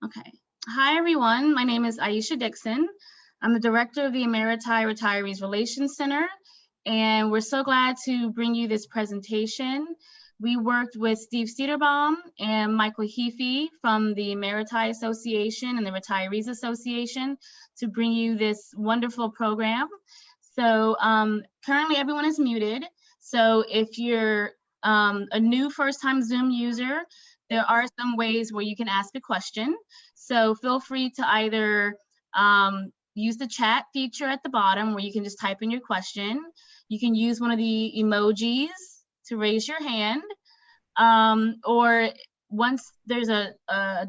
Okay. Hi, everyone. My name is Aisha Dixon. I'm the director of the Emeriti Retirees Relations Center, and we're so glad to bring you this presentation. We worked with Steve Cederbaum and Michael Heafy from the Emeriti Association and the Retirees Association to bring you this wonderful program. So currently everyone is muted. So if you're a new first-time Zoom user, there are some ways where you can ask a question. So feel free to either use the chat feature at the bottom where you can just type in your question. You can use one of the emojis to raise your hand. Or once there's a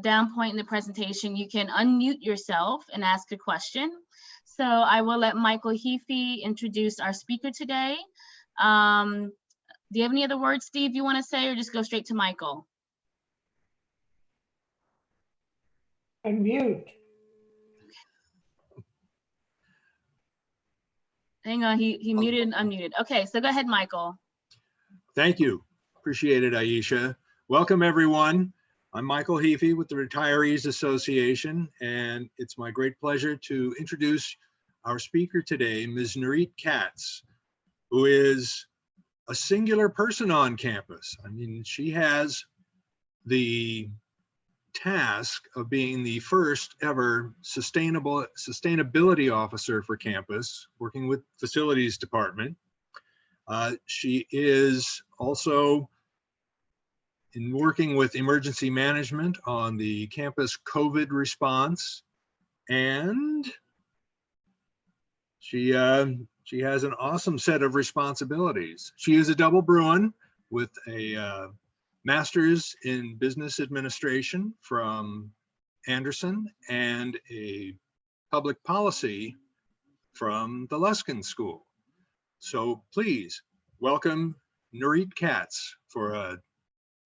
down point in the presentation, you can unmute yourself and ask a question. So I will let Michael Heafy introduce our speaker today. Do you have any other words, Steve, you want to say, or just go straight to Michael? Unmute. Hang on, he muted and unmuted. Okay, so go ahead, Michael. Thank you. Appreciate it, Aisha. Welcome, everyone. I'm Michael Heafy with the Retirees Association, and it's my great pleasure to introduce our speaker today, Ms. Nurit Katz, who is a singular person on campus. I mean, she has the task of being the first ever sustainability officer for campus, working with facilities department. She is also in working with emergency management on the campus COVID response, and she has an awesome set of responsibilities. She is a double Bruin with a master's in business administration from Anderson and a public policy from the Luskin School. So please welcome Nurit Katz for a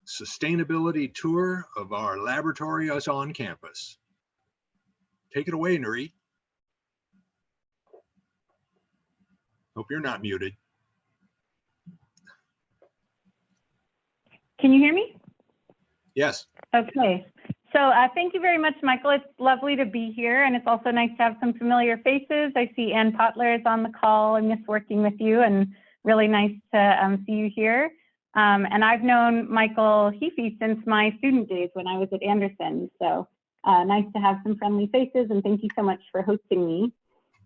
sustainability tour of our laboratory on campus. Take it away, Nurit. Hope you're not muted. Can you hear me? Yes. Okay. So thank you very much, Michael. It's lovely to be here, and it's also nice to have some familiar faces. I see Ann Potler is on the call. I miss working with you, and really nice to see you here. And I've known Michael Heafy since my student days when I was at Anderson. So nice to have some friendly faces, and thank you so much for hosting me.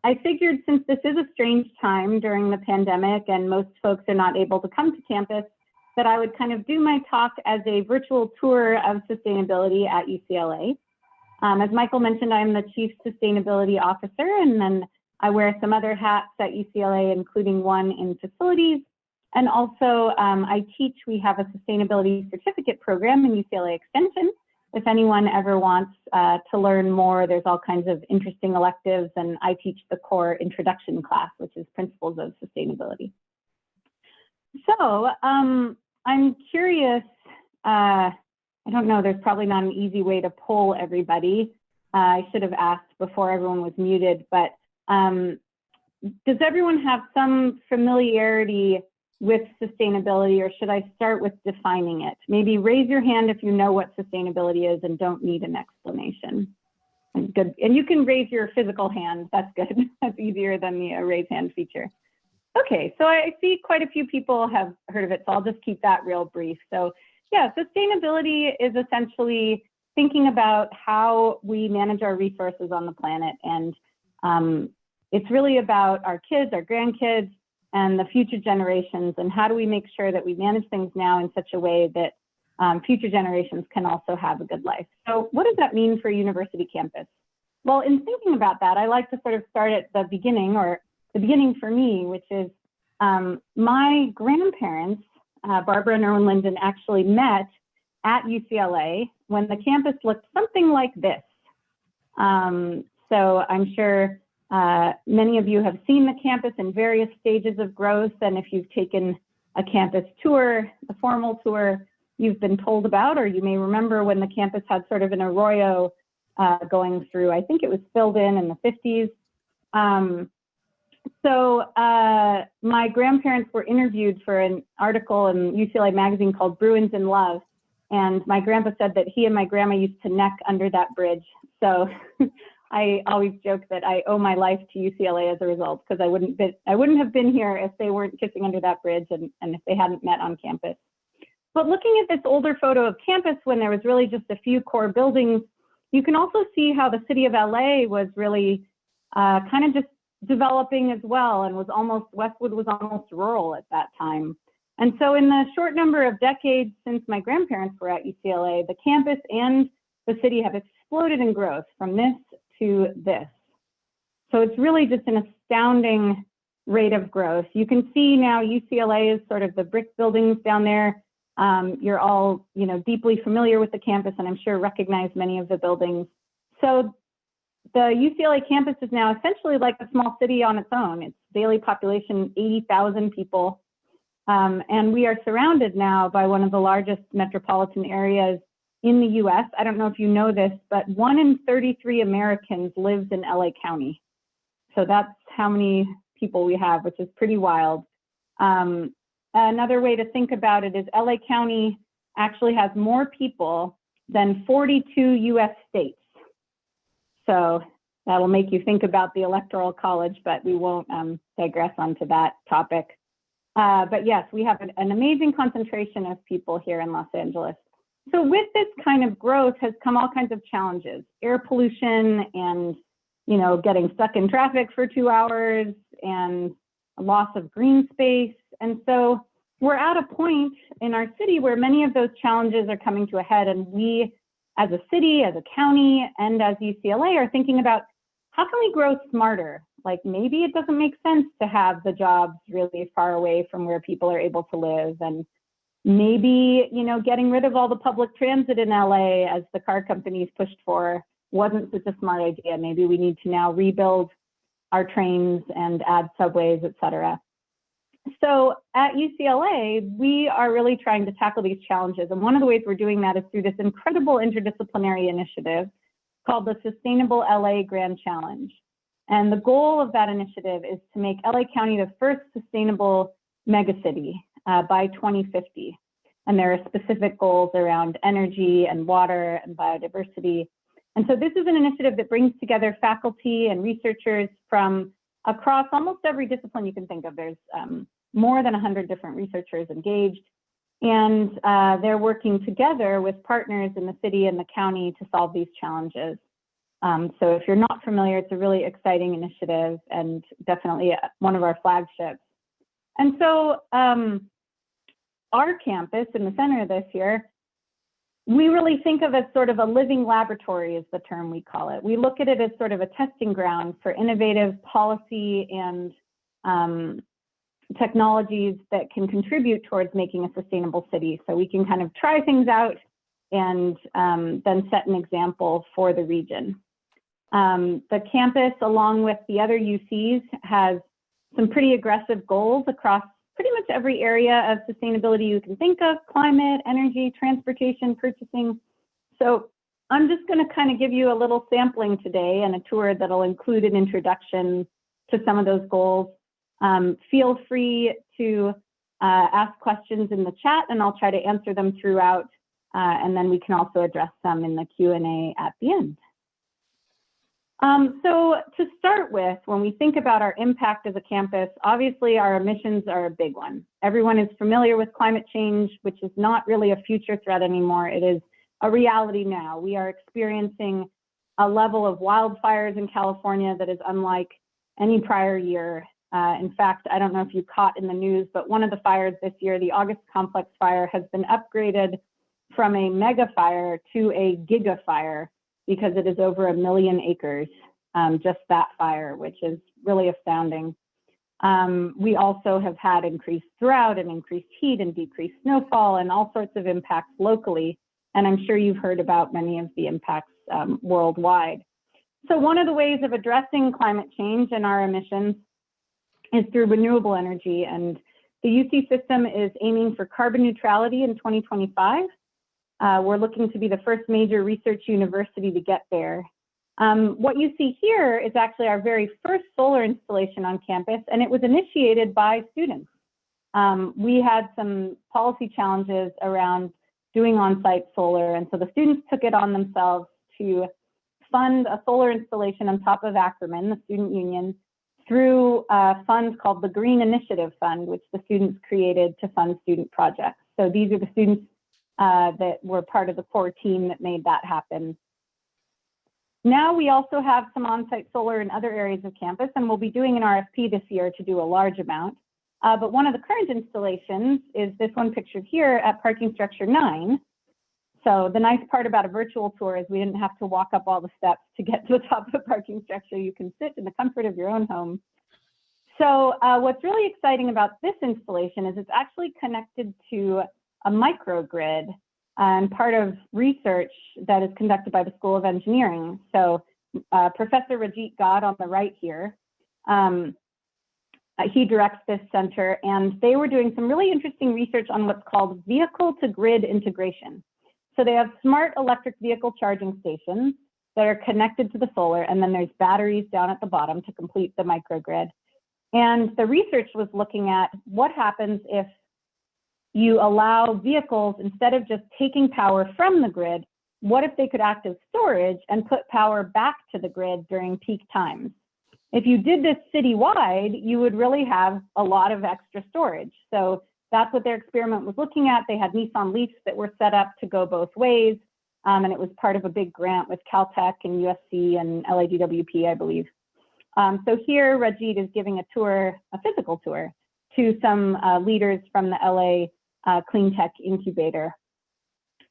I figured since this is a strange time during the pandemic and most folks are not able to come to campus, that I would kind of do my talk as a virtual tour of sustainability at UCLA. As Michael mentioned, I'm the Chief Sustainability Officer, and then I wear some other hats at UCLA, including one in facilities. And also I teach, we have a sustainability certificate program in UCLA Extension. If anyone ever wants to learn more, there's all kinds of interesting electives, and I teach the core introduction class, which is Principles of Sustainability. So I'm curious, I don't know, there's probably not an easy way to poll everybody. I should have asked before everyone was muted, but does everyone have some familiarity with sustainability, or should I start with defining it? Maybe raise your hand if you know what sustainability is and don't need an explanation. Good, and you can raise your physical hand, that's good. That's easier than the raise hand feature. Okay, so I see quite a few people have heard of it, so I'll just keep that real brief. So yeah, sustainability is essentially thinking about how we manage our resources on the planet. And it's really about our kids, our grandkids, and the future generations, and how do we make sure that we manage things now in such a way that future generations can also have a good life. So what does that mean for a university campus? Well, in thinking about that, I like to sort of start at the beginning, or the beginning for me, which is my grandparents, Barbara and Erwin Linden, actually met at UCLA when the campus looked something like this. So I'm sure many of you have seen the campus in various stages of growth, and if you've taken a campus tour, a formal tour, you've been told about, or you may remember when the campus had sort of an arroyo going through. I think it was filled in the 50s. So my grandparents were interviewed for an article in UCLA magazine called Bruins in Love. And my grandpa said that he and my grandma used to neck under that bridge. So I always joke that I owe my life to UCLA as a result, because I wouldn't have been here if they weren't kissing under that bridge and if they hadn't met on campus. But looking at this older photo of campus when there was really just a few core buildings, you can also see how the city of LA was really kind of just developing as well, and Westwood was almost rural at that time. And so in the short number of decades since my grandparents were at UCLA, the campus and the city have exploded in growth from this to this. So it's really just an astounding rate of growth. You can see now UCLA is sort of the brick buildings down there. You're all, deeply familiar with the campus, and I'm sure recognize many of the buildings. So the UCLA campus is now essentially like a small city on its own. Its daily population, 80,000 people. And we are surrounded now by one of the largest metropolitan areas in the US. I don't know if you know this, but 1 in 33 Americans lives in LA County. So that's how many people we have, which is pretty wild. Another way to think about it is LA County actually has more people than 42 US states. So that'll make you think about the Electoral College, but we won't digress onto that topic. But yes, we have an amazing concentration of people here in Los Angeles. So with this kind of growth has come all kinds of challenges, air pollution and, getting stuck in traffic for 2 hours and a loss of green space. And so we're at a point in our city where many of those challenges are coming to a head, and we as a city, as a county, and as UCLA are thinking about how can we grow smarter? Like maybe it doesn't make sense to have the jobs really far away from where people are able to live, and maybe, getting rid of all the public transit in LA as the car companies pushed for wasn't such a smart idea. Maybe we need to now rebuild our trains and add subways, et cetera. So at UCLA, we are really trying to tackle these challenges. And one of the ways we're doing that is through this incredible interdisciplinary initiative called the Sustainable LA Grand Challenge. And the goal of that initiative is to make LA County the first sustainable megacity by 2050. And there are specific goals around energy and water and biodiversity. And so this is an initiative that brings together faculty and researchers from across almost every discipline you can think of. There's more than 100 different researchers engaged, and they're working together with partners in the city and the county to solve these challenges. So if you're not familiar, it's a really exciting initiative and definitely one of our flagships. And so our campus in the center this year, we really think of as sort of a living laboratory is the term we call it. We look at it as sort of a testing ground for innovative policy and technologies that can contribute towards making a sustainable city. So we can kind of try things out and then set an example for the region. The campus, along with the other UCs, has some pretty aggressive goals across pretty much every area of sustainability you can think of: climate, energy, transportation, purchasing. So I'm just going to kind of give you a little sampling today and a tour that'll include an introduction to some of those goals. Feel free to ask questions in the chat, and I'll try to answer them throughout, and then we can also address them in the Q&A at the end. So to start with, when we think about our impact as a campus, obviously our emissions are a big one. Everyone is familiar with climate change, which is not really a future threat anymore. It is a reality now. We are experiencing a level of wildfires in California that is unlike any prior year. In fact, I don't know if you caught in the news, but one of the fires this year, the August Complex fire, has been upgraded from a mega fire to a giga fire, because it is over 1 million acres, just that fire, which is really astounding. We also have had increased drought and increased heat and decreased snowfall and all sorts of impacts locally. And I'm sure you've heard about many of the impacts worldwide. So one of the ways of addressing climate change and our emissions is through renewable energy. And the UC system is aiming for carbon neutrality in 2025. We're looking to be the first major research university to get there. What you see here is actually our very first solar installation on campus, and it was initiated by students. We had some policy challenges around doing on-site solar. And so the students took it on themselves to fund a solar installation on top of Ackerman, the student union, through a fund called the Green Initiative Fund, which the students created to fund student projects. So these are the students that were part of the core team that made that happen. Now we also have some on-site solar in other areas of campus, and we'll be doing an RFP this year to do a large amount. But one of the current installations is this one pictured here at parking structure 9. So the nice part about a virtual tour is we didn't have to walk up all the steps to get to the top of the parking structure. You can sit in the comfort of your own home. So what's really exciting about this installation is it's actually connected to a microgrid and part of research that is conducted by the School of Engineering. So Professor Rajit Gad on the right here, he directs this center, and they were doing some really interesting research on what's called vehicle-to-grid integration. So they have smart electric vehicle charging stations that are connected to the solar, and then there's batteries down at the bottom to complete the microgrid. And the research was looking at what happens if you allow vehicles, instead of just taking power from the grid, what if they could act as storage and put power back to the grid during peak times? If you did this citywide, you would really have a lot of extra storage. So that's what their experiment was looking at. They had Nissan Leafs that were set up to go both ways, and it was part of a big grant with Caltech and USC and LADWP, I believe. So here, Rajit is giving a tour, a physical tour, to some leaders from the LA Clean Tech Incubator.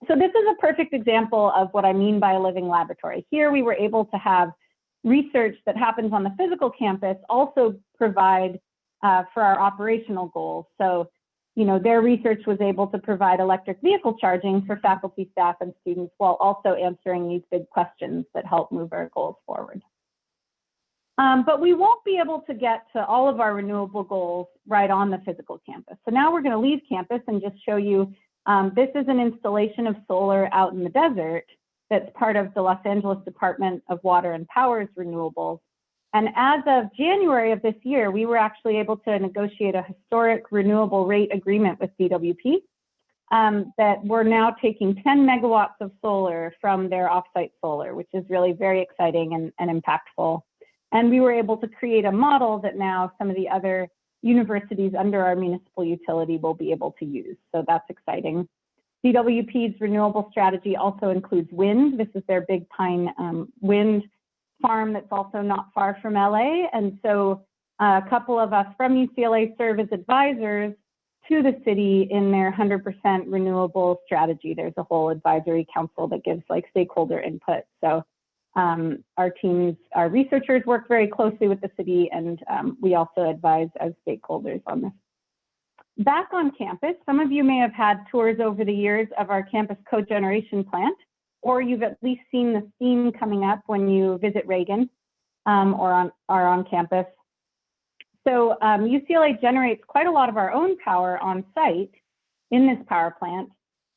So this is a perfect example of what I mean by a living laboratory. Here we were able to have research that happens on the physical campus also provide for our operational goals. So, you know, their research was able to provide electric vehicle charging for faculty, staff, and students while also answering these big questions that help move our goals forward. But we won't be able to get to all of our renewable goals right on the physical campus. So now we're going to leave campus and just show you, this is an installation of solar out in the desert that's part of the Los Angeles Department of Water and Power's renewables. And as of January of this year, we were actually able to negotiate a historic renewable rate agreement with DWP that we're now taking 10 megawatts of solar from their offsite solar, which is really very exciting and impactful. And we were able to create a model that now some of the other universities under our municipal utility will be able to use. So that's exciting. DWP's renewable strategy also includes wind. This is their Big Pine wind farm that's also not far from LA. And so a couple of us from UCLA serve as advisors to the city in their 100% renewable strategy. There's a whole advisory council that gives like stakeholder input. So our teams, our researchers work very closely with the city, and we also advise as stakeholders on this. Back on campus, some of you may have had tours over the years of our campus cogeneration plant, or you've at least seen the steam coming up when you visit Reagan or are on campus. So UCLA generates quite a lot of our own power on site in this power plant.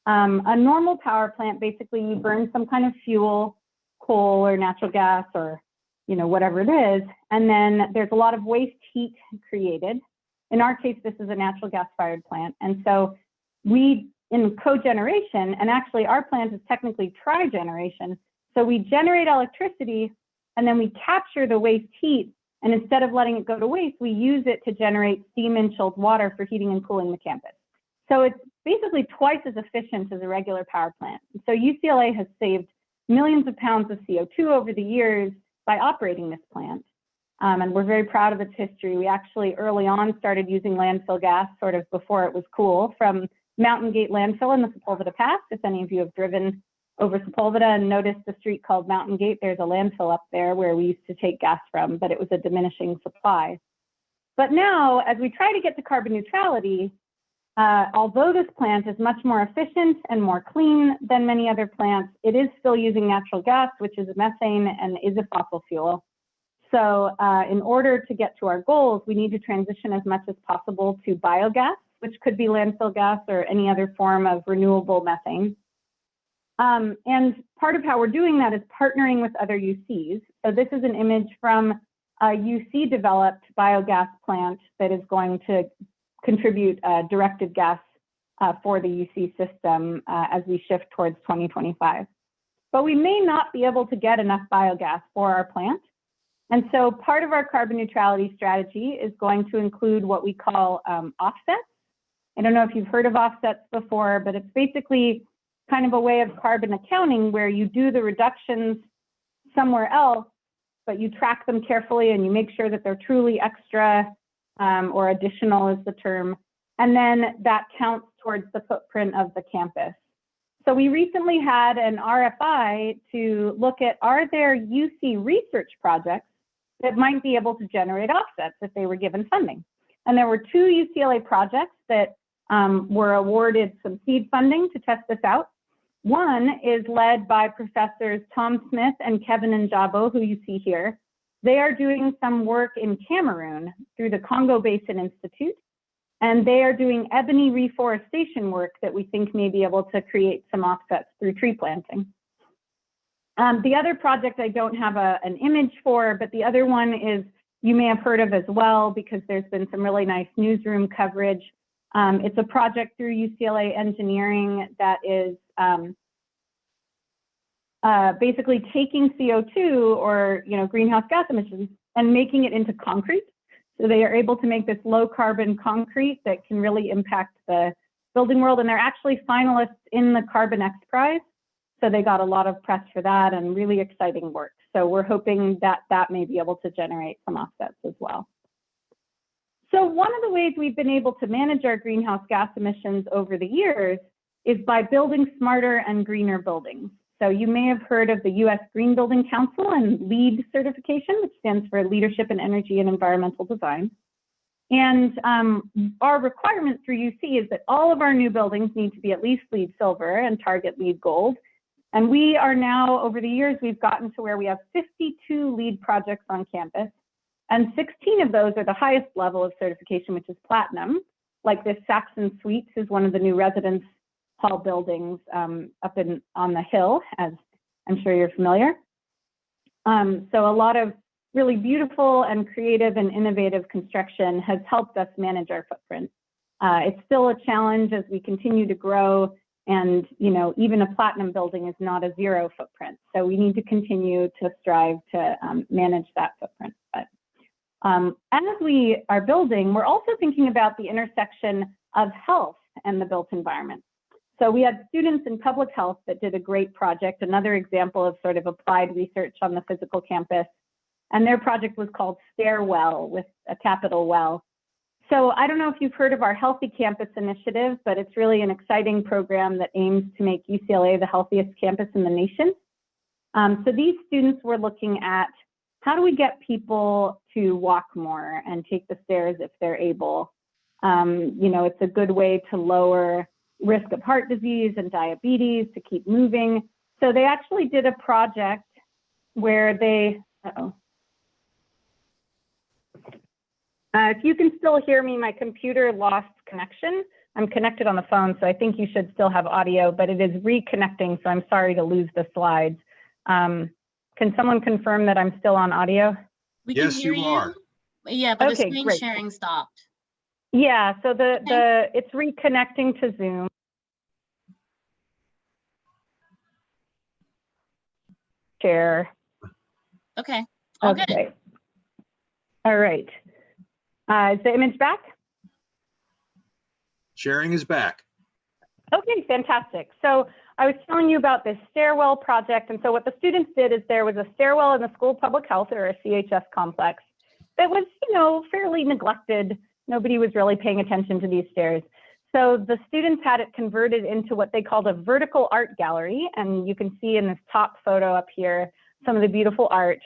A normal power plant, basically you burn some kind of fuel, coal or natural gas or whatever it is, and then there's a lot of waste heat created. In our case, this is a natural gas fired plant. And so we, in cogeneration, and actually our plant is technically trigeneration, so we generate electricity and then we capture the waste heat, and instead of letting it go to waste, we use it to generate steam and chilled water for heating and cooling the campus. So it's basically twice as efficient as a regular power plant. So UCLA has saved millions of pounds of CO2 over the years by operating this plant. And we're very proud of its history. We actually early on started using landfill gas sort of before it was cool from Mountain Gate Landfill in the Sepulveda Pass. If any of you have driven over Sepulveda and noticed the street called Mountain Gate, there's a landfill up there where we used to take gas from, but it was a diminishing supply. But now, as we try to get to carbon neutrality, although this plant is much more efficient and more clean than many other plants, it is still using natural gas, which is a methane and is a fossil fuel. So in order to get to our goals, we need to transition as much as possible to biogas, which could be landfill gas or any other form of renewable methane. And part of how we're doing that is partnering with other UCs. So this is an image from a UC-developed biogas plant that is going to contribute directed gas for the UC system as we shift towards 2025. But we may not be able to get enough biogas for our plant. And so part of our carbon neutrality strategy is going to include what we call offsets. I don't know if you've heard of offsets before, but it's basically kind of a way of carbon accounting where you do the reductions somewhere else, but you track them carefully and you make sure that they're truly extra or additional is the term. And then that counts towards the footprint of the campus. So we recently had an RFI to look at, are there UC research projects that might be able to generate offsets if they were given funding? And there were 2 UCLA projects that were awarded some seed funding to test this out. One is led by professors Tom Smith and Kevin Njabo, who you see here. They are doing some work in Cameroon through the Congo Basin Institute, and they are doing ebony reforestation work that we think may be able to create some offsets through tree planting. The other project I don't have an image for, but the other one is you may have heard of as well because there's been some really nice newsroom coverage. It's a project through UCLA Engineering that is basically taking CO2 or greenhouse gas emissions and making it into concrete. So they are able to make this low carbon concrete that can really impact the building world. And they're actually finalists in the Carbon X Prize. So they got a lot of press for that and really exciting work. So we're hoping that that may be able to generate some offsets as well. So one of the ways we've been able to manage our greenhouse gas emissions over the years is by building smarter and greener buildings. So you may have heard of the US Green Building Council and LEED certification, which stands for Leadership in Energy and Environmental Design. And our requirement through UC is that all of our new buildings need to be at least LEED Silver and target LEED Gold. And we are now, over the years, we've gotten to where we have 52 LEED projects on campus. And 16 of those are the highest level of certification, which is platinum, like this Saxon Suites is one of the new residence hall buildings up on the hill, as I'm sure you're familiar. So a lot of really beautiful and creative and innovative construction has helped us manage our footprint. It's still a challenge as we continue to grow, and even a platinum building is not a zero footprint. So we need to continue to strive to manage that footprint. But as we are building, we're also thinking about the intersection of health and the built environment. So we had students in public health that did a great project, another example of sort of applied research on the physical campus. And their project was called Stairwell with a capital well. So I don't know if you've heard of our Healthy Campus initiative, but it's really an exciting program that aims to make UCLA the healthiest campus in the nation. So these students were looking at how do we get people to walk more and take the stairs if they're able. It's a good way to lower risk of heart disease and diabetes, to keep moving. So they actually did a project where they, if you can still hear me, my computer lost connection. I'm connected on the phone, so I think you should still have audio, but it is reconnecting, so I'm sorry to lose the slides. Can someone confirm that I'm still on audio? We can hear you. Are. Yeah, but the screen sharing stopped. Yeah, so it's reconnecting to Zoom. Share. Okay. All okay. Good. All right. Is the image back? Sharing is back. Okay, fantastic. So I was telling you about this stairwell project. And so what the students did is there was a stairwell in the School of Public Health, or a CHS complex, that was, fairly neglected. Nobody was really paying attention to these stairs. So the students had it converted into what they called a vertical art gallery. And you can see in this top photo up here, some of the beautiful art.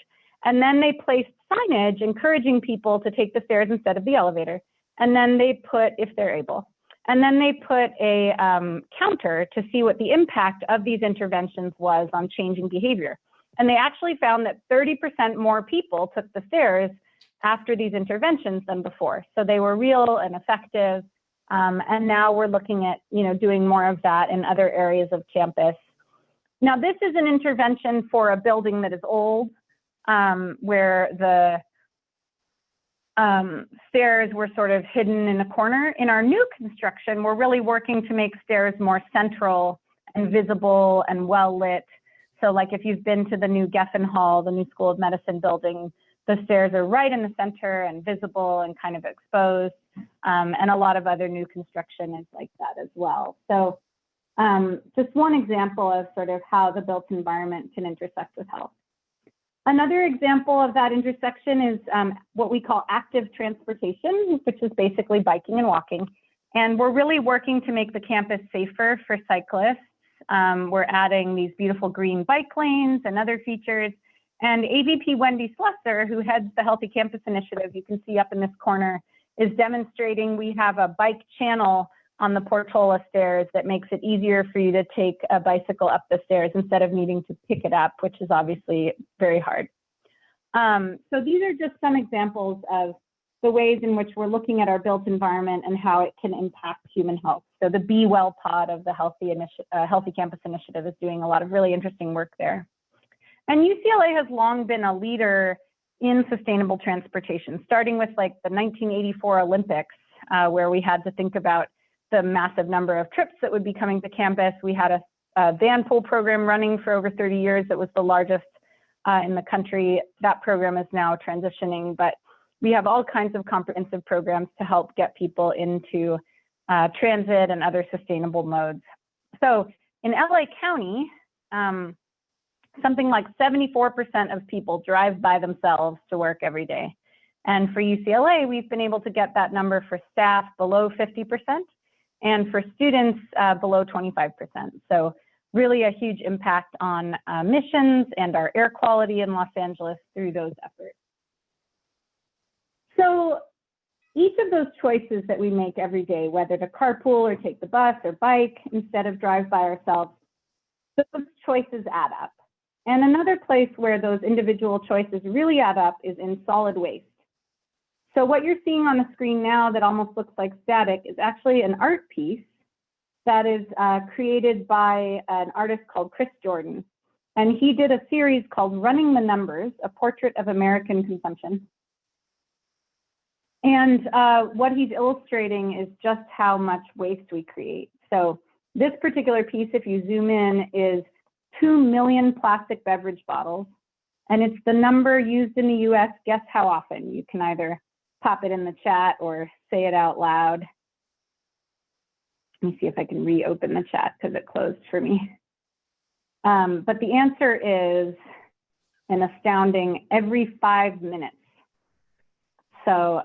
And then they placed signage encouraging people to take the stairs instead of the elevator. And then they put, if they're able, and then they put a counter to see what the impact of these interventions was on changing behavior. And they actually found that 30% more people took the stairs after these interventions than before. So they were real and effective. And now we're looking at, doing more of that in other areas of campus. Now, this is an intervention for a building that is old, where stairs were sort of hidden in a corner. In our new construction, we're really working to make stairs more central and visible and well lit. So like if you've been to the new Geffen Hall, the new School of Medicine building, the stairs are right in the center and visible and kind of exposed. And a lot of other new construction is like that as well. So just one example of sort of how the built environment can intersect with health. Another example of that intersection is what we call active transportation, which is basically biking and walking. And we're really working to make the campus safer for cyclists. We're adding these beautiful green bike lanes and other features. And AVP Wendy Slusser, who heads the Healthy Campus Initiative, you can see up in this corner, is demonstrating we have a bike channel on the Portola stairs that makes it easier for you to take a bicycle up the stairs instead of needing to pick it up, which is obviously very hard. So these are just some examples of the ways in which we're looking at our built environment and how it can impact human health. So the Be Well pod of the Healthy Campus Initiative is doing a lot of really interesting work there. And UCLA has long been a leader in sustainable transportation, starting with like the 1984 Olympics, where we had to think about the massive number of trips that would be coming to campus. We had a van pool program running for over 30 years that was the largest in the country. That program is now transitioning, but we have all kinds of comprehensive programs to help get people into transit and other sustainable modes. So in LA County, something like 74% of people drive by themselves to work every day. And for UCLA, we've been able to get that number for staff below 50%. And for students below 25%. So really a huge impact on emissions and our air quality in Los Angeles through those efforts. So each of those choices that we make every day, whether to carpool or take the bus or bike instead of drive by ourselves, those choices add up. And another place where those individual choices really add up is in solid waste. So what you're seeing on the screen now that almost looks like static is actually an art piece that is created by an artist called Chris Jordan. And he did a series called Running the Numbers, a portrait of American consumption. And what he's illustrating is just how much waste we create. So this particular piece, if you zoom in, is 2 million plastic beverage bottles. And it's the number used in the US. Guess how often? You can either pop it in the chat or say it out loud. Let me see if I can reopen the chat because it closed for me. But the answer is an astounding every 5 minutes. So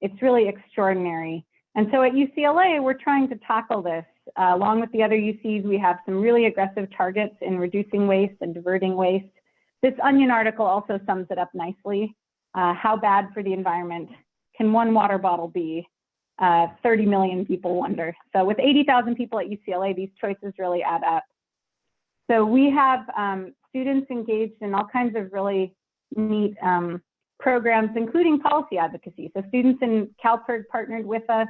it's really extraordinary. And so at UCLA, we're trying to tackle this. Along with the other UCs, we have some really aggressive targets in reducing waste and diverting waste. This Onion article also sums it up nicely. How bad for the environment can one water bottle be? 30 million people wonder. So with 80,000 people at UCLA, these choices really add up. So we have students engaged in all kinds of really neat programs, including policy advocacy. So students in CalPERG partnered with us,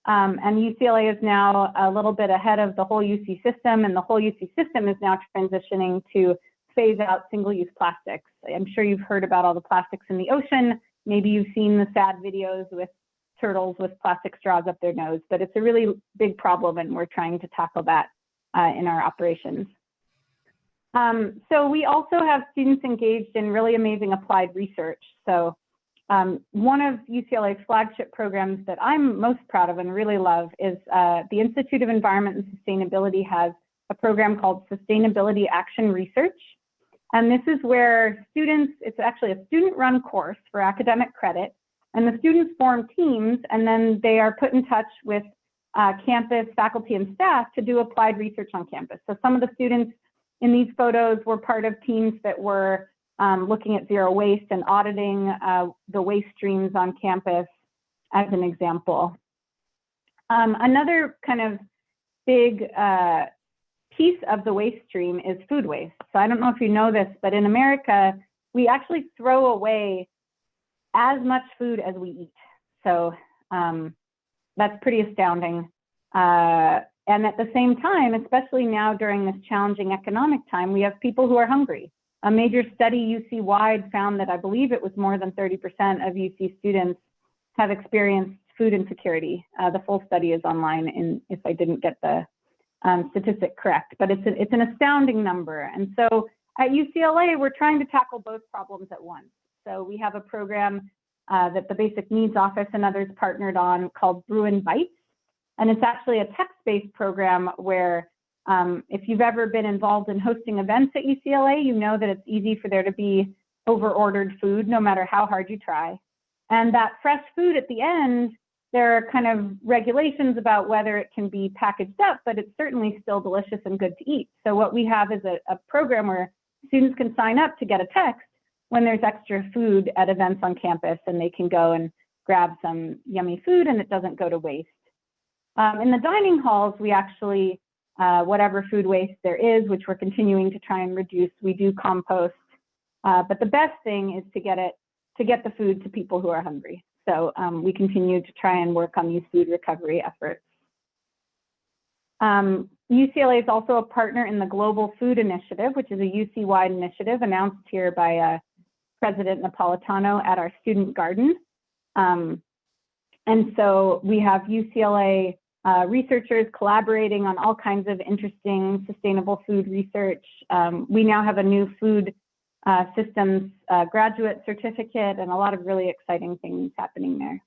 and UCLA is now a little bit ahead of the whole UC system, and the whole UC system is now transitioning to phase out single-use plastics. I'm sure you've heard about all the plastics in the ocean. Maybe you've seen the sad videos with turtles with plastic straws up their nose, but it's a really big problem, and we're trying to tackle that in our operations. So we also have students engaged in really amazing applied research. So one of UCLA's flagship programs that I'm most proud of and really love is the Institute of Environment and Sustainability has a program called Sustainability Action Research. And this is where students, it's actually a student-run course for academic credit, and the students form teams, and then they are put in touch with campus faculty and staff to do applied research on campus. So some of the students in these photos were part of teams that were looking at zero waste and auditing the waste streams on campus as an example. Another kind of big piece of the waste stream is food waste. So I don't know if you know this, but in America, we actually throw away as much food as we eat. So that's pretty astounding. And at the same time, especially now during this challenging economic time, we have people who are hungry. A major study UC-wide found that I believe it was more than 30% of UC students have experienced food insecurity. The full study is online, and if I didn't get the statistic correct, but it's an astounding number. And so at UCLA, we're trying to tackle both problems at once. So we have a program that the Basic Needs Office and others partnered on called Bruin Bites. And it's actually a text-based program where if you've ever been involved in hosting events at UCLA, you know that it's easy for there to be over-ordered food, no matter how hard you try. And that fresh food at the end, there are kind of regulations about whether it can be packaged up, but it's certainly still delicious and good to eat. So what we have is a program where students can sign up to get a text when there's extra food at events on campus, and they can go and grab some yummy food and it doesn't go to waste. In the dining halls, we actually, whatever food waste there is, which we're continuing to try and reduce, we do compost. But the best thing is to get the food to people who are hungry. So we continue to try and work on these food recovery efforts. UCLA is also a partner in the Global Food Initiative, which is a UC-wide initiative announced here by President Napolitano at our student garden. And so we have UCLA researchers collaborating on all kinds of interesting sustainable food research. We now have a new food systems graduate certificate and a lot of really exciting things happening there.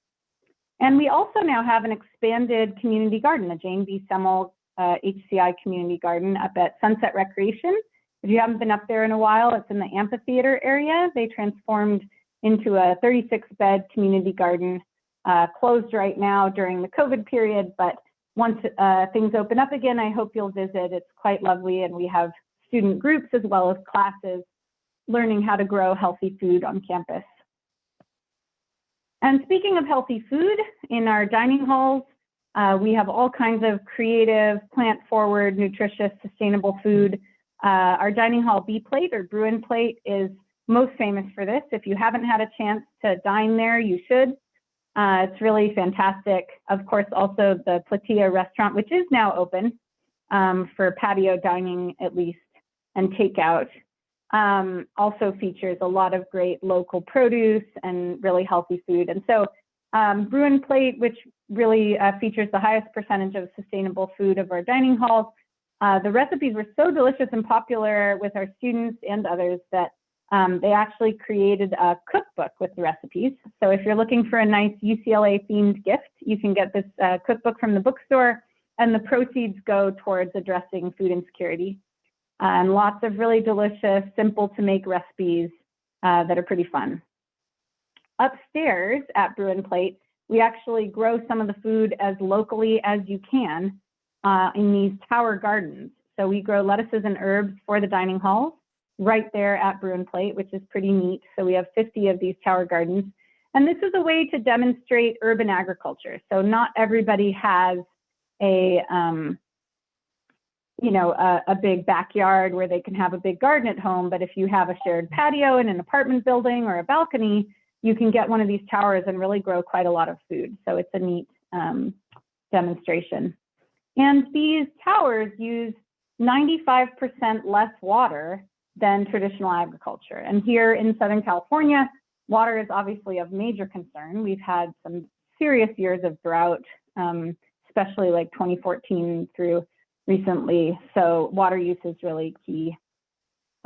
And we also now have an expanded community garden, a Jane B. Semmel HCI community garden up at Sunset Recreation. If you haven't been up there in a while, it's in the amphitheater area. They transformed into a 36-bed community garden, closed right now during the COVID period, but once things open up again, I hope you'll visit. It's quite lovely, and we have student groups as well as classes learning how to grow healthy food on campus. And speaking of healthy food, in our dining halls, we have all kinds of creative, plant-forward, nutritious, sustainable food. Our dining hall B plate or Bruin plate is most famous for this. If you haven't had a chance to dine there, you should. It's really fantastic. Of course, also the Platia restaurant, which is now open for patio dining at least and takeout, also features a lot of great local produce and really healthy food. And so Bruin plate, which really features the highest percentage of sustainable food of our dining halls. The recipes were so delicious and popular with our students and others that they actually created a cookbook with the recipes. So if you're looking for a nice UCLA themed gift, you can get this cookbook from the bookstore, and the proceeds go towards addressing food insecurity. And lots of really delicious, simple to make recipes that are pretty fun. Upstairs at Bruin Plate, we actually grow some of the food as locally as you can in these tower gardens. So we grow lettuces and herbs for the dining halls right there at Bruin Plate, which is pretty neat. So we have 50 of these tower gardens. And this is a way to demonstrate urban agriculture. So not everybody has a big backyard where they can have a big garden at home, but if you have a shared patio in an apartment building or a balcony, you can get one of these towers and really grow quite a lot of food. So it's a neat demonstration. And these towers use 95% less water than traditional agriculture. And here in Southern California, water is obviously of major concern. We've had some serious years of drought, especially like 2014 through recently. So water use is really key.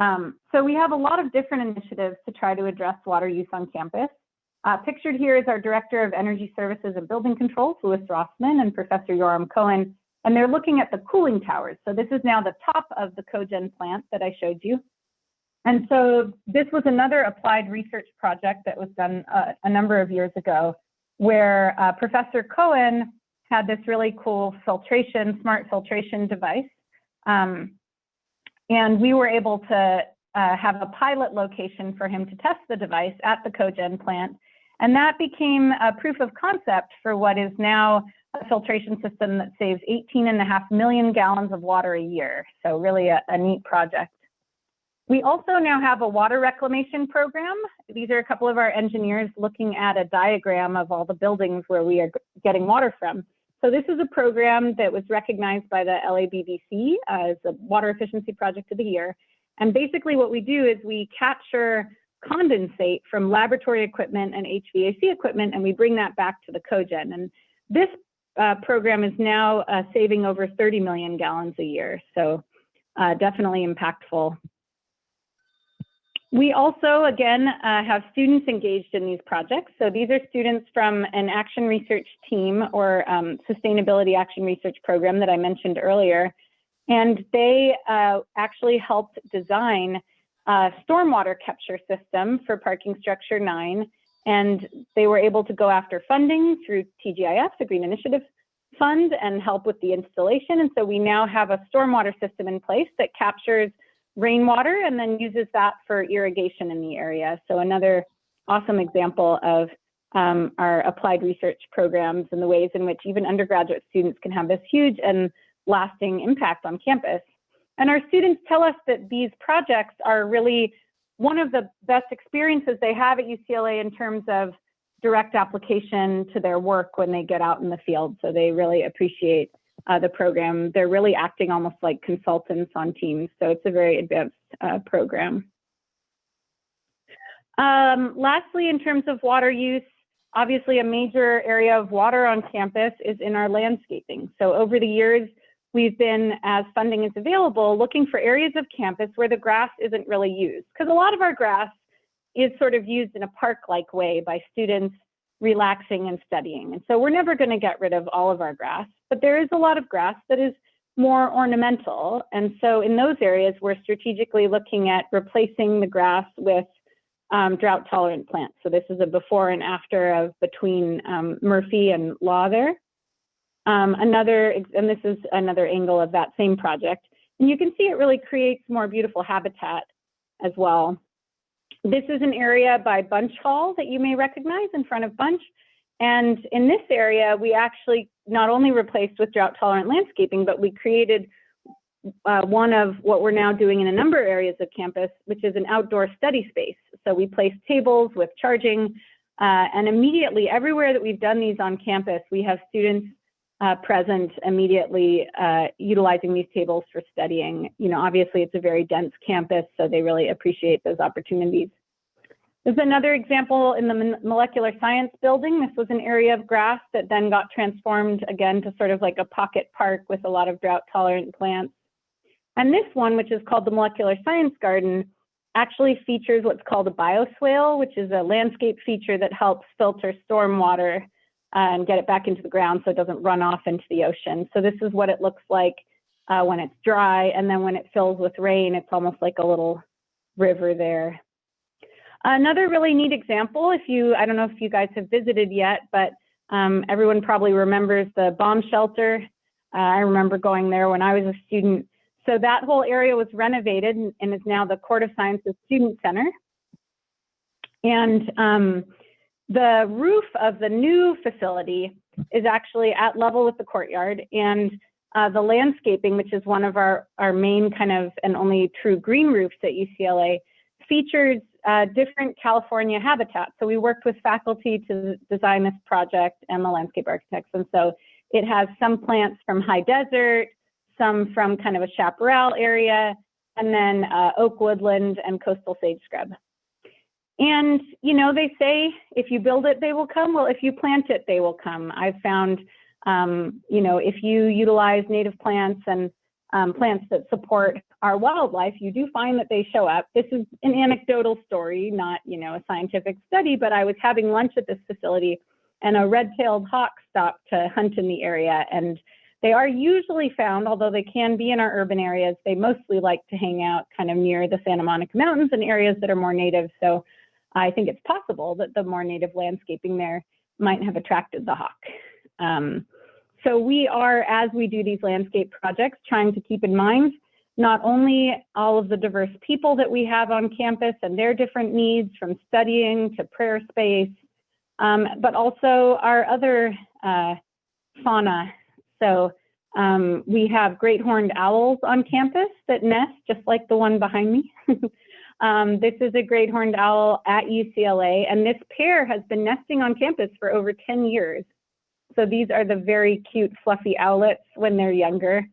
So we have a lot of different initiatives to try to address water use on campus. Pictured here is our Director of Energy Services and Building Controls, Louis Rossman, and Professor Yoram Cohen, and they're looking at the cooling towers. So this is now the top of the cogen plant that I showed you. And so this was another applied research project that was done a number of years ago, where Professor Cohen had this really cool smart filtration device. And we were able to have a pilot location for him to test the device at the cogen plant. And that became a proof of concept for what is now a filtration system that saves 18.5 million gallons of water a year. So really a neat project. We also now have a water reclamation program. These are a couple of our engineers looking at a diagram of all the buildings where we are getting water from. So this is a program that was recognized by the LABBC as a Water Efficiency Project of the Year. And basically what we do is we capture condensate from laboratory equipment and HVAC equipment, and we bring that back to the cogen. And this program is now saving over 30 million gallons a year, so definitely impactful. We also, again, have students engaged in these projects. So these are students from an action research team or sustainability action research program that I mentioned earlier. And they actually helped design a stormwater capture system for parking structure 9. And they were able to go after funding through TGIF, the Green Initiative Fund, and help with the installation. And so we now have a stormwater system in place that captures rainwater and then uses that for irrigation in the area. So another awesome example of our applied research programs and the ways in which even undergraduate students can have this huge and lasting impact on campus. And our students tell us that these projects are really one of the best experiences they have at UCLA in terms of direct application to their work when they get out in the field. So they really appreciate the program. They're really acting almost like consultants on teams. So it's a very advanced program. Lastly, in terms of water use, obviously a major area of water on campus is in our landscaping. So over the years, we've been, as funding is available, looking for areas of campus where the grass isn't really used. Because a lot of our grass is sort of used in a park-like way by students relaxing and studying. And so we're never going to get rid of all of our grass, but there is a lot of grass that is more ornamental. And so in those areas, we're strategically looking at replacing the grass with drought-tolerant plants. So this is a before and after of between Murphy and Law there. And this is another angle of that same project. And you can see it really creates more beautiful habitat as well. This is an area by Bunch Hall that you may recognize in front of Bunch. And in this area, we actually not only replaced with drought-tolerant landscaping, but we created one of what we're now doing in a number of areas of campus, which is an outdoor study space. So we placed tables with charging, and immediately, everywhere that we've done these on campus, we have students present immediately utilizing these tables for studying. You know, obviously it's a very dense campus, so they really appreciate those opportunities. There's another example in the molecular science building. This was an area of grass that then got transformed again to sort of like a pocket park with a lot of drought tolerant plants. And this one, which is called the Molecular Science Garden, actually features what's called a bioswale, which is a landscape feature that helps filter storm water and get it back into the ground so it doesn't run off into the ocean. So this is what it looks like when it's dry, and then when it fills with rain, it's almost like a little river there. Another really neat example, I don't know if you guys have visited yet, but everyone probably remembers the bomb shelter. I remember going there when I was a student. So that whole area was renovated and is now the Court of Sciences Student Center. And the roof of the new facility is actually at level with the courtyard, and the landscaping, which is one of our main kind of and only true green roofs at UCLA, features different California habitats. So we worked with faculty to design this project and the landscape architects. And so it has some plants from high desert, some from kind of a chaparral area, and then oak woodland and coastal sage scrub. And, you know, they say, if you build it, they will come. Well, if you plant it, they will come. I've found, you know, if you utilize native plants and plants that support our wildlife, you do find that they show up. This is an anecdotal story, not, you know, a scientific study, but I was having lunch at this facility and a red-tailed hawk stopped to hunt in the area. And they are usually found, although they can be in our urban areas, they mostly like to hang out kind of near the Santa Monica Mountains and areas that are more native. So I think it's possible that the more native landscaping there might have attracted the hawk. So we are, as we do these landscape projects, trying to keep in mind not only all of the diverse people that we have on campus and their different needs, from studying to prayer space, but also our other fauna. So we have great horned owls on campus that nest just like the one behind me. This is a great horned owl at UCLA, and this pair has been nesting on campus for over 10 years. So these are the very cute, fluffy owlets when they're younger.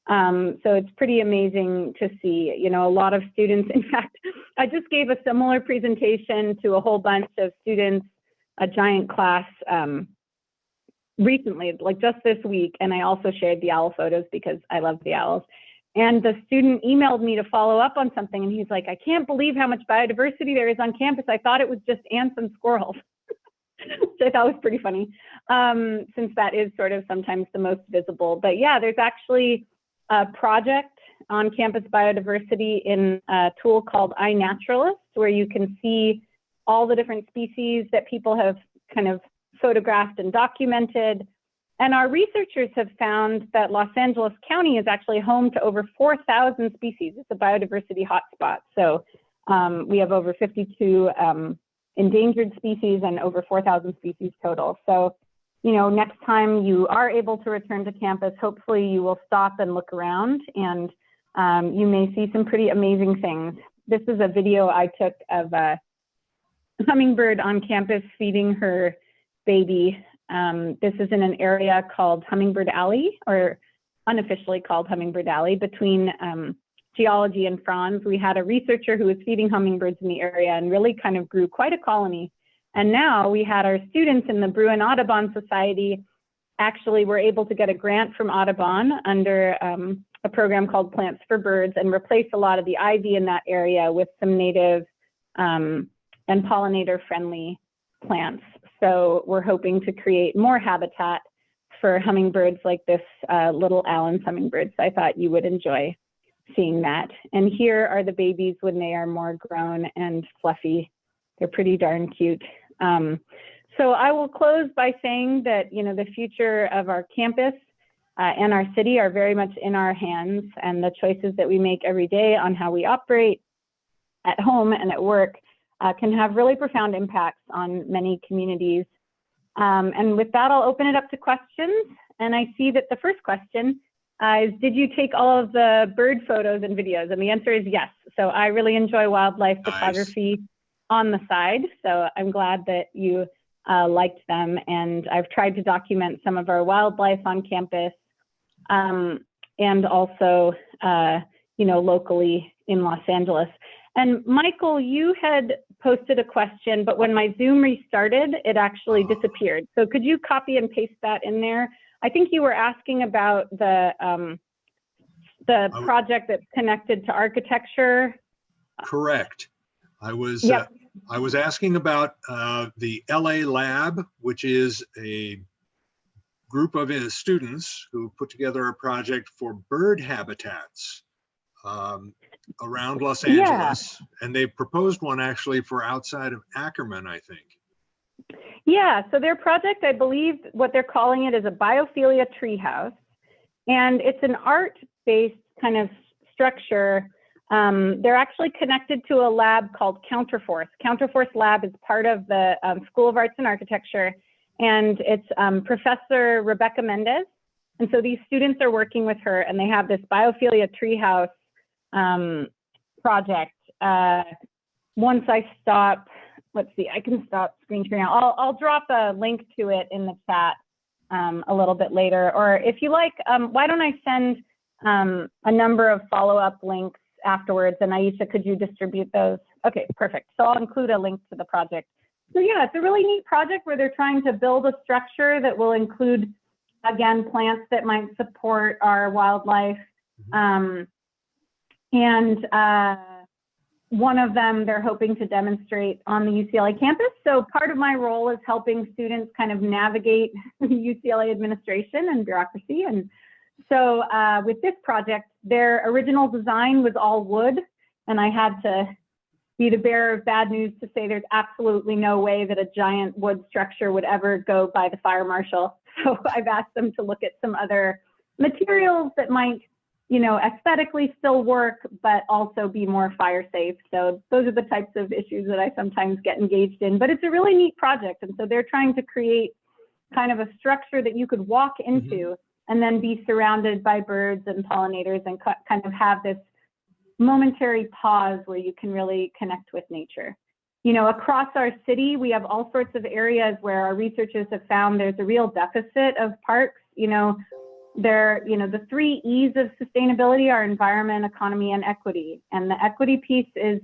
So it's pretty amazing to see, you know, a lot of students. In fact, I just gave a similar presentation to a whole bunch of students, a giant class recently, like just this week. And I also shared the owl photos because I love the owls. And the student emailed me to follow up on something. And he's like, I can't believe how much biodiversity there is on campus. I thought it was just ants and squirrels. Which I thought was pretty funny, since that is sort of sometimes the most visible. But yeah, there's actually a project on campus biodiversity in a tool called iNaturalist, where you can see all the different species that people have kind of photographed and documented. And our researchers have found that Los Angeles County is actually home to over 4,000 species. It's a biodiversity hotspot. So we have over 52 endangered species and over 4,000 species total. So, you know, next time you are able to return to campus, hopefully you will stop and look around, and you may see some pretty amazing things. This is a video I took of a hummingbird on campus feeding her baby. This is in an area called Hummingbird Alley, or unofficially called Hummingbird Alley, between Geology and Franz. We had a researcher who was feeding hummingbirds in the area and really kind of grew quite a colony. And now we had our students in the Bruin Audubon Society actually were able to get a grant from Audubon under a program called Plants for Birds and replace a lot of the ivy in that area with some native and pollinator-friendly plants. So we're hoping to create more habitat for hummingbirds like this little Allen's hummingbird. So I thought you would enjoy seeing that. And here are the babies when they are more grown and fluffy. They're pretty darn cute. So I will close by saying that, you know, the future of our campus and our city are very much in our hands, and the choices that we make every day on how we operate at home and at work can have really profound impacts on many communities. And with that, I'll open it up to questions. And I see that the first question is, did you take all of the bird photos and videos? And the answer is yes. So I really enjoy wildlife photography on the side. So I'm glad that you liked them. And I've tried to document some of our wildlife on campus and also, you know, locally in Los Angeles. And Michael, you had posted a question, but when my Zoom restarted, it actually disappeared. So could you copy and paste that in there? I think you were asking about the project that's connected to architecture. Correct. I was Yep. I was asking about the LA Lab, which is a group of students who put together a project for bird habitats around Los Angeles, and they proposed one actually for outside of Ackerman, I think. Yeah, so their project, I believe what they're calling it is a biophilia treehouse. And it's an art-based kind of structure. They're actually connected to a lab called Counterforce. Counterforce Lab is part of the School of Arts and Architecture. And it's Professor Rebecca Mendez. And so these students are working with her, and they have this biophilia treehouse project. Once I stop, let's see, I can stop screen sharing. I'll drop a link to it in the chat a little bit later. Or if you like, why don't I send a number of follow-up links afterwards, and Aisha, could you distribute those? Okay, perfect. So I'll include a link to the project. So yeah, it's a really neat project where they're trying to build a structure that will include, again, plants that might support our wildlife. And one of them they're hoping to demonstrate on the UCLA campus. So part of my role is helping students kind of navigate UCLA administration and bureaucracy. And so with this project, their original design was all wood, and I had to be the bearer of bad news to say there's absolutely no way that a giant wood structure would ever go by the fire marshal. So I've asked them to look at some other materials that might, you know, aesthetically still work, but also be more fire safe. So those are the types of issues that I sometimes get engaged in, but it's a really neat project. And so they're trying to create kind of a structure that you could walk into and then be surrounded by birds and pollinators and kind of have this momentary pause where you can really connect with nature. You know, across our city, we have all sorts of areas where our researchers have found there's a real deficit of parks. You know, the 3 E's of sustainability are environment, economy, and equity. And the equity piece is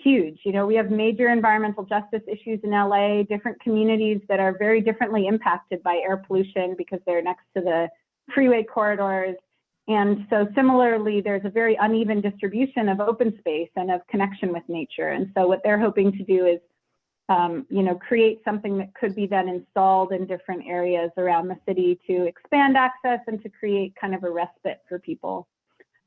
huge. You know, we have major environmental justice issues in LA, different communities that are very differently impacted by air pollution because they're next to the freeway corridors. And so similarly, there's a very uneven distribution of open space and of connection with nature. And so what they're hoping to do is, you know, create something that could be then installed in different areas around the city to expand access and to create kind of a respite for people.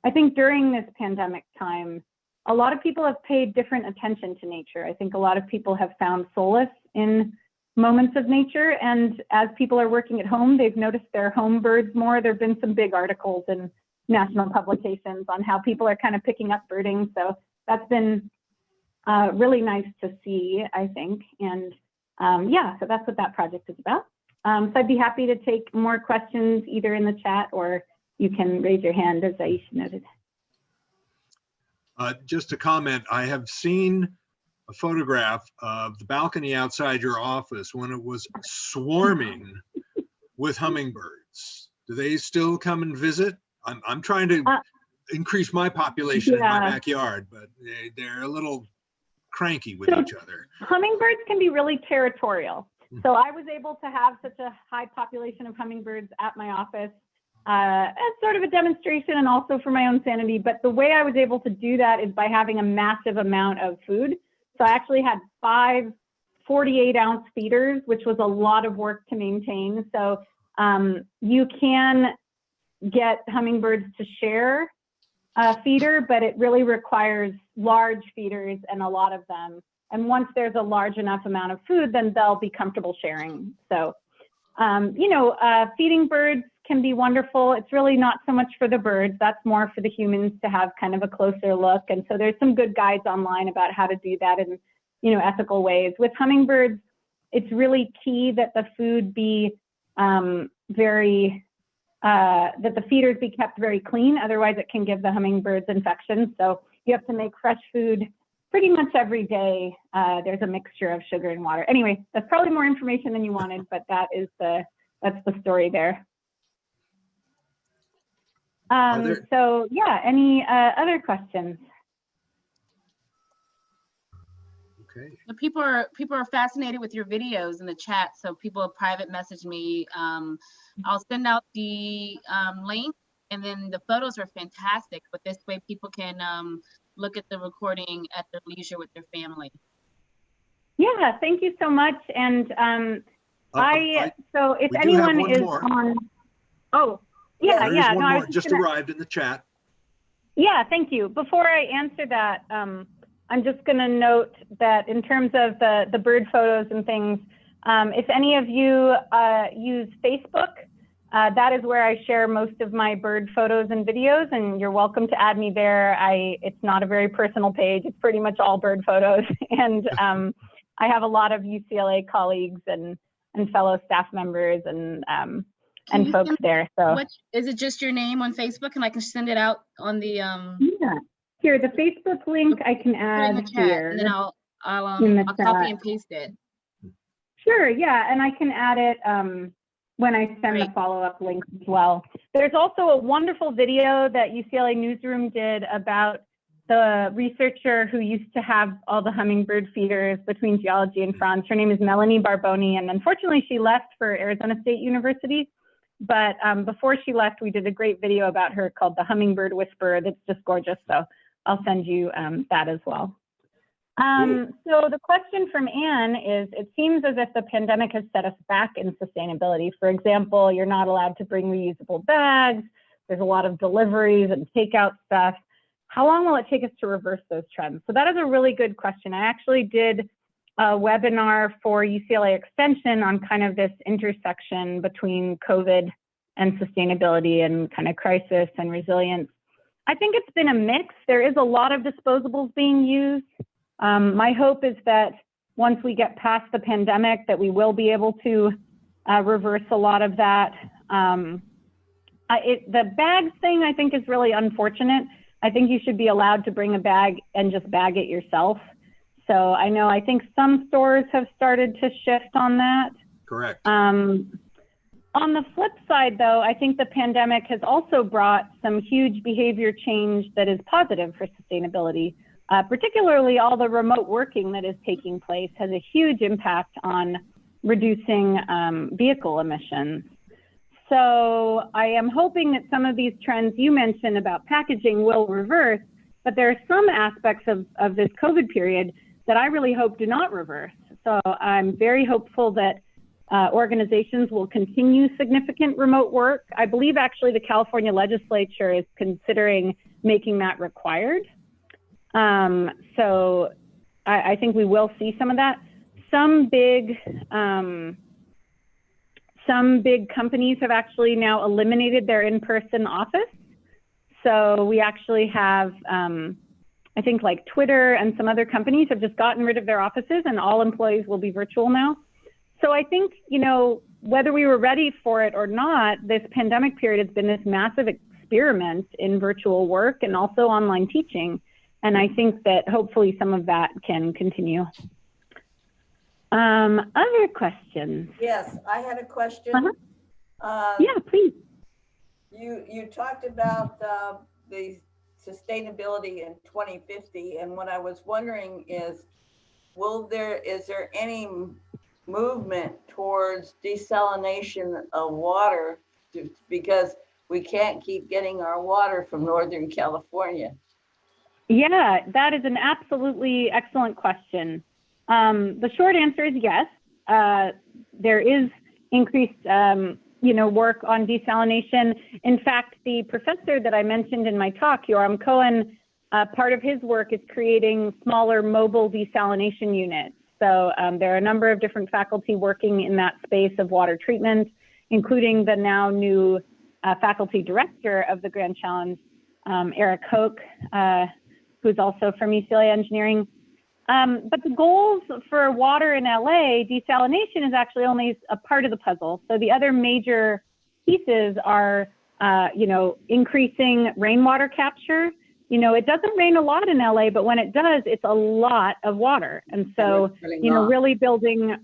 I think during this pandemic time, a lot of people have paid different attention to nature. I think a lot of people have found solace in moments of nature. And as people are working at home, they've noticed their home birds more. There have been some big articles in national publications on how people are kind of picking up birding. So that's been really nice to see, I think. And yeah, so that's what that project is about. So I'd be happy to take more questions either in the chat or you can raise your hand, as Aisha noted. Just a comment, I have seen a photograph of the balcony outside your office when it was swarming with hummingbirds. Do they still come and visit? I'm trying to increase my population in my backyard, but they're a little cranky with each other. Hummingbirds can be really territorial. So I was able to have such a high population of hummingbirds at my office as sort of a demonstration and also for my own sanity. But the way I was able to do that is by having a massive amount of food. So I actually had 5 48-ounce feeders, which was a lot of work to maintain. So you can get hummingbirds to share a feeder, but it really requires large feeders and a lot of them. And once there's a large enough amount of food, then they'll be comfortable sharing. So, you know, feeding birds can be wonderful. It's really not so much for the birds. That's more for the humans to have kind of a closer look. And so there's some good guides online about how to do that in, you know, ethical ways. With hummingbirds, it's really key that the food be that the feeders be kept very clean. Otherwise it can give the hummingbirds infections. So you have to make fresh food pretty much every day. There's a mixture of sugar and water. Anyway, that's probably more information than you wanted, but that's the story there. So yeah, any other questions? Okay. People are fascinated with your videos in the chat. So people have private messaged me. I'll send out the link, and then the photos are fantastic. But this way, people can look at the recording at their leisure with their family. Yeah, thank you so much. And so if anyone is on, oh. Yeah, there is one more just arrived in the chat. Yeah, thank you. Before I answer that, I'm just going to note that in terms of the bird photos and things, if any of you use Facebook, that is where I share most of my bird photos and videos, and you're welcome to add me there. It's not a very personal page. It's pretty much all bird photos. And I have a lot of UCLA colleagues and fellow staff members and folks there. So is it just your name on Facebook, and I can send it out on the yeah, here, the Facebook link I can add here, and then I'll copy and paste it. Sure, yeah, and I can add it when I send the follow-up link as well. There's also a wonderful video that UCLA Newsroom did about the researcher who used to have all the hummingbird feeders between geology and France. Her name is Melanie Barboni, and unfortunately she left for Arizona State University. But before she left, we did a great video about her called The Hummingbird Whisperer that's just gorgeous. So I'll send you that as well. So the question from Anne is, it seems as if the pandemic has set us back in sustainability. For example, you're not allowed to bring reusable bags. There's a lot of deliveries and takeout stuff. How long will it take us to reverse those trends? So that is a really good question. I actually did a webinar for UCLA Extension on kind of this intersection between COVID and sustainability and kind of crisis and resilience. I think it's been a mix. There is a lot of disposables being used. My hope is that once we get past the pandemic, that we will be able to reverse a lot of that. The bags thing I think is really unfortunate. I think you should be allowed to bring a bag and just bag it yourself. So I think some stores have started to shift on that. Correct. On the flip side, though, I think the pandemic has also brought some huge behavior change that is positive for sustainability. particularly all the remote working that is taking place has a huge impact on reducing vehicle emissions. So I am hoping that some of these trends you mentioned about packaging will reverse, but there are some aspects of this COVID period that I really hope do not reverse. So I'm very hopeful that organizations will continue significant remote work. I believe actually the California legislature is considering making that required. So I think we will see some of that. Some big companies have actually now eliminated their in-person office. So we actually have, I think like Twitter and some other companies have just gotten rid of their offices and all employees will be virtual now. So I think, you know, whether we were ready for it or not, this pandemic period has been this massive experiment in virtual work and also online teaching. And I think that hopefully some of that can continue. Other questions? Yes, I had a question. Yeah, please. You talked about the sustainability in 2050, and what I was wondering is, is there any movement towards desalination of water because we can't keep getting our water from Northern California? Yeah, that is an absolutely excellent question. The short answer is yes. There is increased, work on desalination. In fact, the professor that I mentioned in my talk, Yoram Cohen, part of his work is creating smaller mobile desalination units. So there are a number of different faculty working in that space of water treatment, including the now new faculty director of the Grand Challenge, Eric Hoke, who's also from UCLA Engineering. But the goals for water in LA, desalination is actually only a part of the puzzle. So the other major pieces are, increasing rainwater capture. You know, it doesn't rain a lot in LA, but when it does, it's a lot of water. And so, really building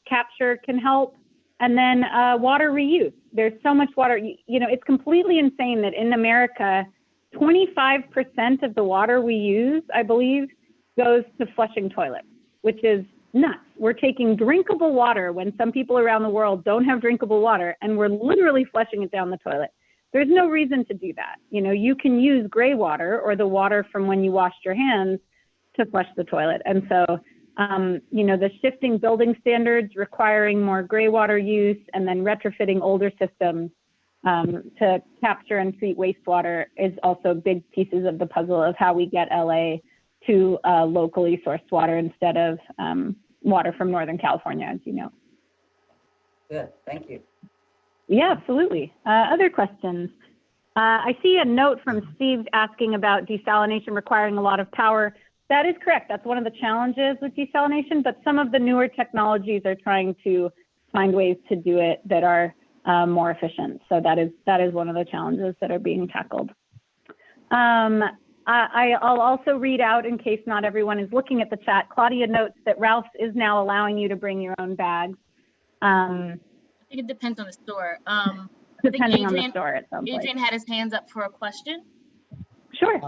capture can help. And then water reuse. There's so much water. It's completely insane that in America, 25% of the water we use, I believe, goes to flushing toilets, which is nuts. We're taking drinkable water when some people around the world don't have drinkable water, and we're literally flushing it down the toilet. There's no reason to do that. You can use gray water or the water from when you washed your hands to flush the toilet. And so, the shifting building standards requiring more gray water use and then retrofitting older systems to capture and treat wastewater is also big pieces of the puzzle of how we get LA to locally sourced water instead of water from Northern California, as you know. Good, thank you. Yeah, absolutely. Other questions? I see a note from Steve asking about desalination requiring a lot of power. That is correct. That's one of the challenges with desalination, but some of the newer technologies are trying to find ways to do it that are more efficient. So that is one of the challenges that are being tackled. I'll also read out, in case not everyone is looking at the chat, Claudia notes that Ralph's is now allowing you to bring your own bags. I think it depends on the store. Depending on the store, it sounds Adrian had his hands up for a question. Sure.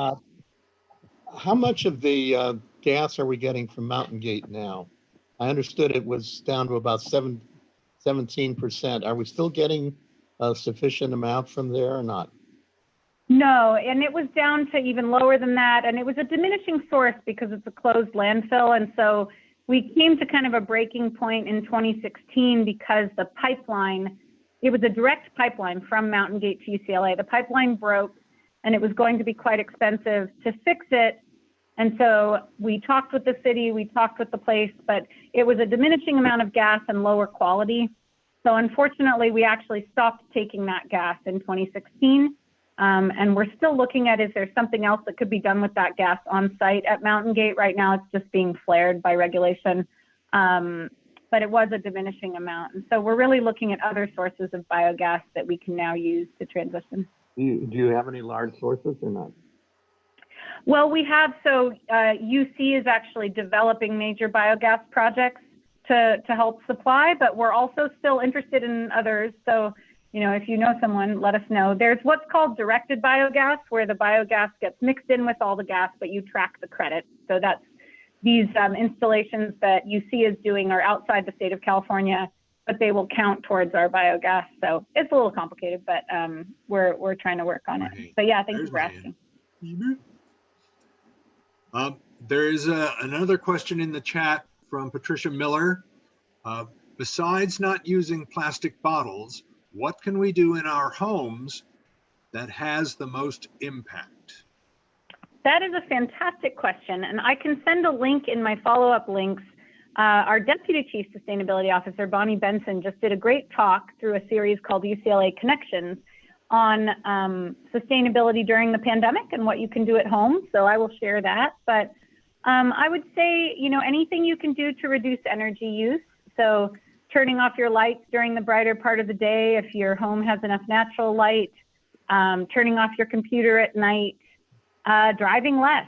How much of the gas are we getting from Mountain Gate now? I understood it was down to about 17%. Are we still getting a sufficient amount from there or not? No, and it was down to even lower than that. And it was a diminishing source because it's a closed landfill. And so we came to kind of a breaking point in 2016 because the pipeline, it was a direct pipeline from Mountain Gate to UCLA. The pipeline broke and it was going to be quite expensive to fix it. And so we talked with the city, we talked with the place, but it was a diminishing amount of gas and lower quality. So unfortunately, we actually stopped taking that gas in 2016. And we're still looking at, is there something else that could be done with that gas on site at Mountain Gate? Right now, it's just being flared by regulation. But it was a diminishing amount. And so we're really looking at other sources of biogas that we can now use to transition. Do you have any large sources or not? Well, we have, so UC is actually developing major biogas projects to help supply, but we're also still interested in others. So, if you know someone, let us know. There's what's called directed biogas, where the biogas gets mixed in with all the gas, but you track the credits. So that's these installations that UC is doing are outside the state of California, but they will count towards our biogas. So it's a little complicated, but we're trying to work on it. But yeah, thank you for asking. There is another question in the chat from Patricia Miller. Besides not using plastic bottles, what can we do in our homes that has the most impact? That is a fantastic question, and I can send a link in my follow-up links. Our Deputy Chief Sustainability Officer, Bonnie Benson, just did a great talk through a series called UCLA Connections on sustainability during the pandemic and what you can do at home. So I will share that. But I would say, anything you can do to reduce energy use. So turning off your lights during the brighter part of the day if your home has enough natural light, turning off your computer at night, driving less,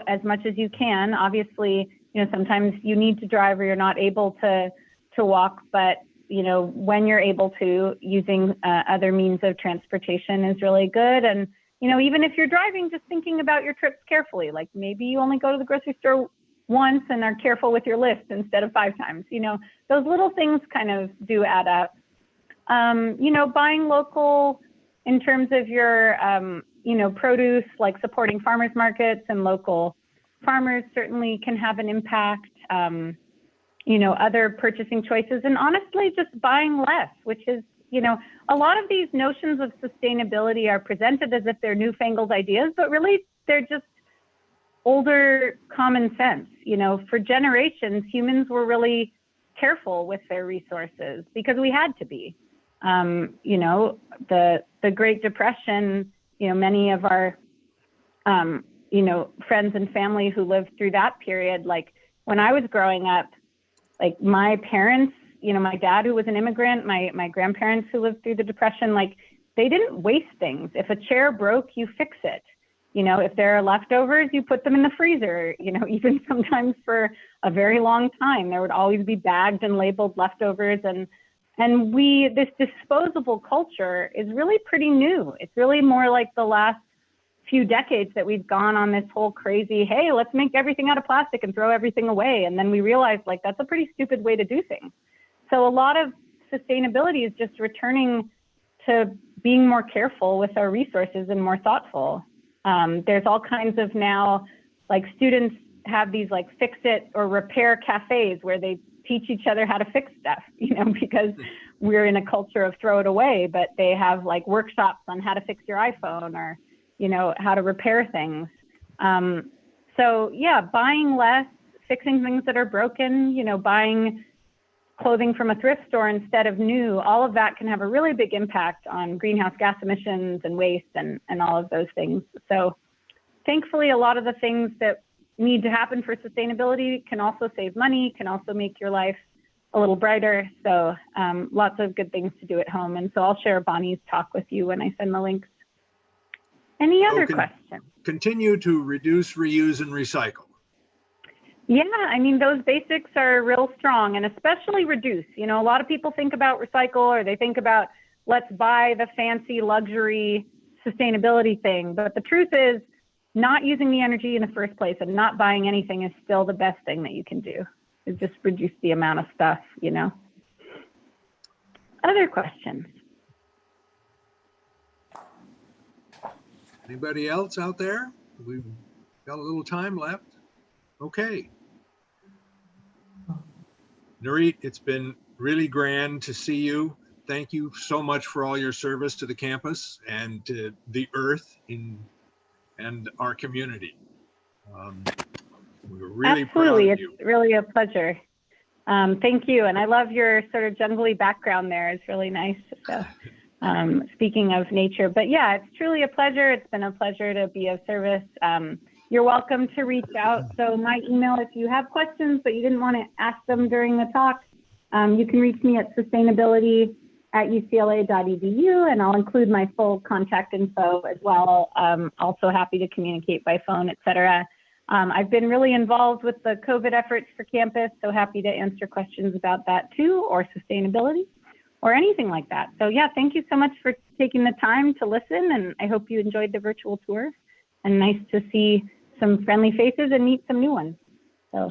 as much as you can. Obviously, sometimes you need to drive or you're not able to walk, but when you're able to, using other means of transportation is really good. And even if you're driving, just thinking about your trips carefully, like maybe you only go to the grocery store once and are careful with your list instead of 5 times. Those little things kind of do add up. Buying local in terms of your produce, like supporting farmers markets and local farmers certainly can have an impact. Other purchasing choices, and honestly, just buying less, which is, a lot of these notions of sustainability are presented as if they're newfangled ideas, but really they're just older common sense. For generations, humans were really careful with their resources because we had to be. The Great Depression, many of our, friends and family who lived through that period, like when I was growing up, like my parents, my dad who was an immigrant, my grandparents who lived through the Depression, like they didn't waste things. If a chair broke, you fix it. If there are leftovers, you put them in the freezer. Even sometimes for a very long time, there would always be bagged and labeled leftovers. And this disposable culture is really pretty new. It's really more like the last few decades that we've gone on this whole crazy, hey, let's make everything out of plastic and throw everything away. And then we realized like that's a pretty stupid way to do things. So a lot of sustainability is just returning to being more careful with our resources and more thoughtful. There's all kinds of now, like students have these like fix it or repair cafes where they teach each other how to fix stuff, because we're in a culture of throw it away, but they have like workshops on how to fix your iPhone or how to repair things. So yeah, buying less, fixing things that are broken, buying clothing from a thrift store instead of new, all of that can have a really big impact on greenhouse gas emissions and waste and all of those things. So thankfully, a lot of the things that need to happen for sustainability can also save money, can also make your life a little brighter. So lots of good things to do at home. And so I'll share Bonnie's talk with you when I send the links. Any other questions? Continue to reduce, reuse, and recycle. Yeah, I mean, those basics are real strong, and especially reduce. A lot of people think about recycle, or they think about let's buy the fancy luxury sustainability thing. But the truth is, not using the energy in the first place and not buying anything is still the best thing that you can do. Is just reduce the amount of stuff, Other questions? Anybody else out there? We've got a little time left. Okay. Nurit, it's been really grand to see you. Thank you so much for all your service to the campus and to the earth and our community. We're really Absolutely, proud of you. It's really a pleasure. Thank you, and I love your sort of jungly background there. It's really nice. So, speaking of nature, but yeah, it's truly a pleasure. It's been a pleasure to be of service. You're welcome to reach out. So my email, if you have questions, but you didn't want to ask them during the talk, you can reach me at sustainability@ucla.edu, and I'll include my full contact info as well. Also happy to communicate by phone, etc. I've been really involved with the COVID efforts for campus, so happy to answer questions about that too, or sustainability. or anything like that. So yeah, thank you so much for taking the time to listen, and I hope you enjoyed the virtual tour, and nice to see some friendly faces and meet some new ones. So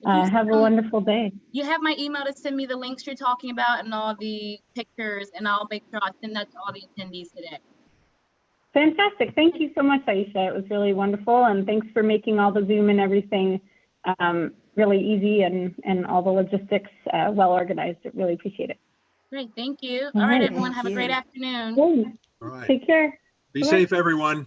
have a wonderful day. You have my email to send me the links you're talking about and all the pictures, and I'll make sure I send that to all the attendees today. Fantastic. Thank you so much, Aisha. It was really wonderful. And thanks for making all the Zoom and everything really easy, and all the logistics well organized. I really appreciate it. Great. Thank you. All right, everyone. Have a great afternoon. All right. Take care. Be safe, everyone.